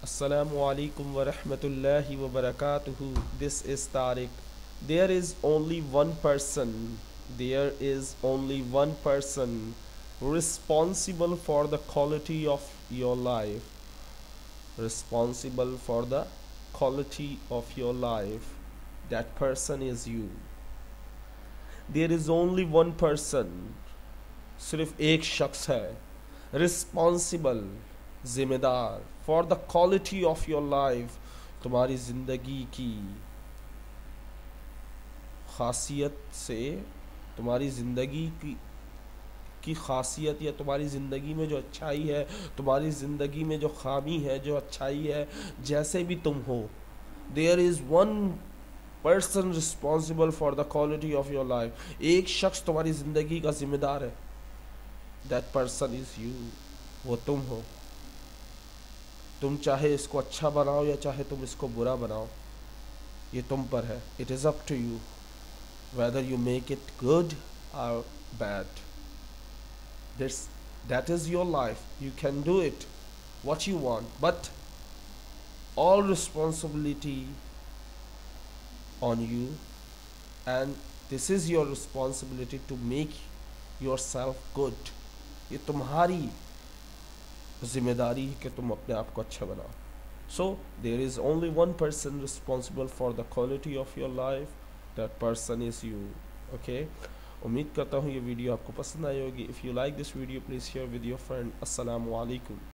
Assalamu alaikum wa rahmatullahi wa barakatuhu. This is Tariq. There is only one person, there is only one person responsible for the quality of your life. Responsible for the quality of your life. That person is you. There is only one person, सिर्फ एक शख्स है, responsible, जिम्मेदार, for the quality of your life, तुम्हारी ज़िंदगी की खासियत से, तुम्हारी ज़िंदगी की खासियत या तुम्हारी ज़िंदगी में जो अच्छाई है, तुम्हारी ज़िंदगी में जो खामी है, जो अच्छाई है, जैसे भी तुम हो, there is one person responsible for the quality of your life. एक शख्स तुम्हारी ज़िंदगी का जिम्मेदार है। That person is you. वो तुम हो। तुम चाहे इसको अच्छा बनाओ या चाहे तुम इसको बुरा बनाओ, ये तुम पर है। It is up to you whether you make it good और bad. That is your life. You can do it what you want, but all responsibility on you, and this is your responsibility to make yourself good. ये तुम्हारी जिम्मेदारी है कि तुम अपने आप को अच्छा बनाओ। So there is only one person responsible for the quality of your life. That person is you. Okay, उम्मीद करता हूँ ये वीडियो आपको पसंद आई होगी। If you like this video please share with your friend. अस्सलामु अलैकुम।